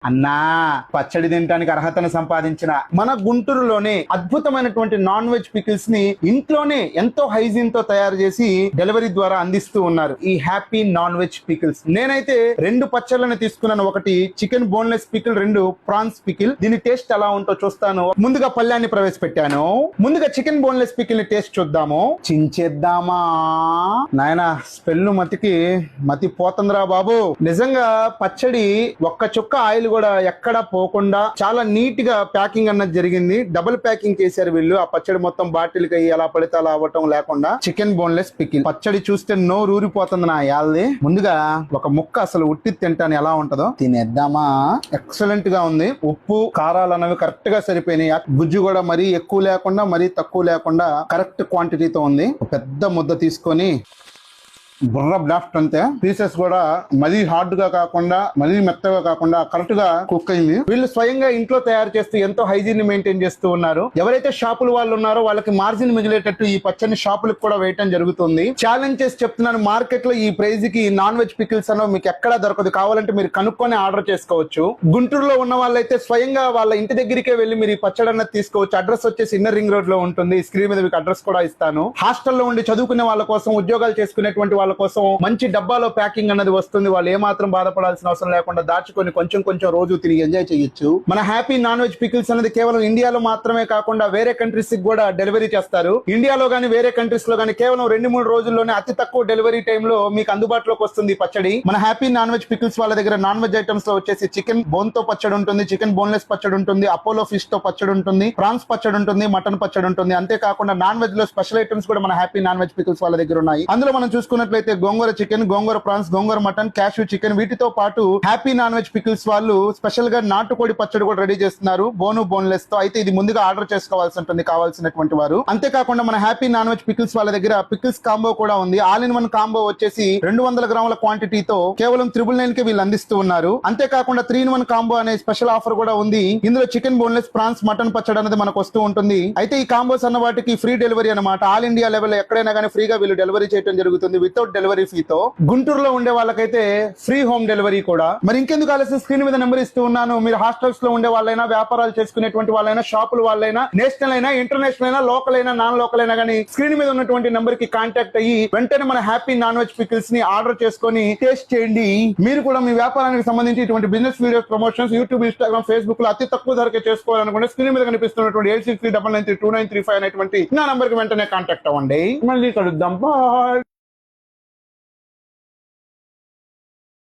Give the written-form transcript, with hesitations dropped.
అన్నా పచ్చడి తినడానికి అర్హతను సంపాదించిన మన గుంటూరులోనే అద్భుతమైనటువంటి నాన్ వెజ్ పికిల్స్ ని ఇంట్లోనే ఎంతో హైజీన్ తో తయారు చేసి డెలివరీ ద్వారా అందిస్తూ ఉన్నారు ఈ హ్యాపీ నాన్ వెజ్ పికిల్స్. నేనైతే 2 పచ్చళ్ళని తీసుకున్నాను. ఒకటి chicken boneless pickle, 2 prawns pickle. దీని టేస్ట్ ఎలా ఉంటో చూస్తాను. ముందుగా పళ్ళ్యాన్ని ప్రవేశపెట్టాను. ముందుగా చికెన్ బోన్లెస్ పికిల్ ని టేస్ట్ చూద్దాము. చించేద్దామా నాయన, స్పెల్ మతి పోతుందిరా బాబు. నిజంగా పచ్చడి ఒక్క చుక్క ఆయిల్ కూడా ఎక్కడ పోకుండా చాలా నీట్ గా ప్యాకింగ్ అన్నది జరిగింది. డబుల్ ప్యాకింగ్ చేశారు వీళ్ళు. ఆ పచ్చడి మొత్తం బాటిల్ కి ఎలా పడితే అలా అవ్వటం లేకుండా. చికెన్ బోన్లెస్ పికిల్ పచ్చడి చూస్తే నోరు ఊరిపోతుంది నా యాల్ది. ముందుగా ఒక ముక్క అసలు ఉట్టి తింటాను ఎలా ఉంటదో తినేద్దామా. ఎక్సలెంట్ గా ఉంది. ఉప్పు కారాలు అనేవి కరెక్ట్ గా సరిపోయినాయి. గుజ్జు కూడా మరీ ఎక్కువ లేకుండా మరీ తక్కువ లేకుండా కరెక్ట్ క్వాంటిటీతో ఉంది. పెద్ద ముద్ద తీసుకొని బుర్ర బ్లాస్ట్ అంతే. పీసెస్ కూడా మరీ హార్డ్ గా కాకుండా మరీ మెత్తగా కాకుండా కరెక్ట్ గా కుక్ అయింది. వీళ్ళు స్వయంగా ఇంట్లో తయారు చేస్తూ ఎంతో హైజీన్ ని మెయింటైన్ చేస్తూ ఉన్నారు. ఎవరైతే షాపులు వాళ్ళు ఉన్నారో వాళ్ళకి మార్జిన్ మిగిలేటట్టు ఈ పచ్చని షాపులకు కూడా వేయటం జరుగుతుంది. ఛాలెంజ్ చేసి చెప్తున్నాను, మార్కెట్ లో ఈ ప్రైజ్ కి నాన్ వెజ్ పికిల్స్ అనో మీకు ఎక్కడా దొరకదు. కావాలంటే మీరు కనుక్కొని ఆర్డర్ చేసుకోవచ్చు. గుంటూరులో ఉన్న వాళ్ళైతే స్వయంగా వాళ్ళ ఇంటి దగ్గరికే వెళ్లి మీరు ఈ పచ్చడి అన్నది తీసుకోవచ్చు. అడ్రస్ వచ్చేసి ఇన్నర్ రింగ్ రోడ్ లో ఉంటుంది. స్క్రీన్ మీద మీకు అడ్రస్ కూడా ఇస్తాను. హాస్టల్లో ఉండి చదువుకునే వాళ్ళ కోసం, ఉద్యోగాలు చేసుకునేటువంటి వాళ్ళ కోసం మంచి డబ్బాలో ప్యాకింగ్ అన్నది వస్తుంది. వాళ్ళు ఏమాత్రం బాధపడాల్సిన అవసరం లేకుండా దాచుకొని కొంచెం కొంచెం రోజు తిరిగి ఎంజాయ్ చేయొచ్చు. మన హ్యాపీ నాన్ వెజ్ పికిల్స్ అనేది కేవలం ఇండియాలో మాత్రమే కాకుండా వేరే కంట్రీస్ కి కూడా డెలివరీ చేస్తారు. ఇండియాలో గానీ వేరే కంట్రీస్ లో గానీ కేవలం 2-3 రోజుల్లోనే అతి తక్కువ డెలివరీ టైమ్ లో మీకు అందుబాటులోకి వస్తుంది పచ్చడి. మన హ్యాపీ నాన్ వెజ్ పికిల్స్ వాళ్ళ దగ్గర నాన్ వెజ్ ఐటమ్స్ లో వచ్చేసి చికెన్ బోన్ తో పచ్చడి ఉంటుంది, చికెన్ బోన్లెస్ పచ్చడి ఉంటుంది, అపోలో ఫిష్ తో పచ్చడి ఉంటుంది, ప్రాన్స్ పచ్చడి ఉంటుంది, మటన్ పచ్చడి ఉంటుంది. అంతేకాకుండా నాన్ వెజ్ లో స్పెషల్ ఐటమ్స్ కూడా మన హ్యాపీ నాన్ వెజ్ పికిల్స్ వాళ్ళ దగ్గర ఉన్నాయి. అందులో మనం చూసుకున్నట్లయితే గోంగూర చికెన్, గోంగూర ప్రాన్స్, గోంగూర మటన్, క్యాష్యూ చికెన్, వీటితో పాటు హ్యాపీ నాన్ వెజ్ పికిల్స్ వాళ్ళు స్పెషల్ గా నాటుకోడి పచ్చడి కూడా రెడీ చేస్తున్నారు బోను బోన్లెస్ తో. అయితే ఇది ముందుగా ఆర్డర్ చేసుకోవాల్సి ఉంటుంది కావాల్సినటువంటి వారు. అంతేకాకుండా మన హ్యాపీ నాన్ వెజ్ పికిల్స్ వాళ్ళ దగ్గర పికిల్స్ కాంబో కూడా ఉంది. ఆల్ ఇన్ వన్ కాంబో వచ్చేసి 200 గ్రాముల క్వాంటిటీతో కేవలం 999 కి వీళ్ళు అందిస్తూ ఉన్నారు. అంతేకాకుండా 3-in-1 కాంబో అనే స్పెషల్ ఆఫర్ కూడా ఉంది. ఇందులో చికెన్ బోన్లెస్, ప్రాన్స్, మటన్ పచ్చడి అనేది మనకు వస్తూ ఉంటుంది. అయితే ఈ కాంబోస్ అన్న వాటికి ఫ్రీ డెలివరీ అనమాట. ఆల్ ఇండియా లెవెల్ ఎక్కడైనా కానీ ఫ్రీగా వీళ్ళు డెలివరీ చేయడం జరుగుతుంది వితౌట్ డెలివరీ ఫీతో. గుంటూరులో ఉండే వాళ్ళకైతే ఫ్రీ హోమ్ డెలివరీ కూడా. మరి ఇంకెందుకు ఆలస్యం, స్క్రీన్ మీద నెంబర్ ఇస్తూ ఉన్నాను. మీరు హాస్టల్స్ లో ఉండే వాళ్ళైనా, వ్యాపారాలు చేసుకునేటువంటి వాళ్ళైనా, షాపుల వాళ్ళైనా, నేషనల్ అయినా, ఇంటర్నేషనల్ అయినా, లోకల్ అయినా, నాన్ లోకల్ అయినా కానీ స్క్రీన్ మీద ఉన్నటువంటి నెంబర్ కి కాంటాక్ట్ అయ్యి వెంటనే మన హ్యాపీ నాన్ వెజ్ పికిల్స్ ని ఆర్డర్ చేసుకొని టేస్ట్ చేయండి. మీరు కూడా మీ వ్యాపారానికి సంబంధించి ఇటువంటి business videos, promotions YouTube, Instagram, Facebook లో అతి తక్కువ ధరకే చేసుకోవాలనుకుంటే స్క్రీన్ మీద కనిపిస్తున్నటువంటి 8639932935 అనేటువంటి నా నంబర్ కి వెంటనే కాంటాక్ట్ అవ్వండి. మళ్ళీ కలుద్దాం. బాయ్.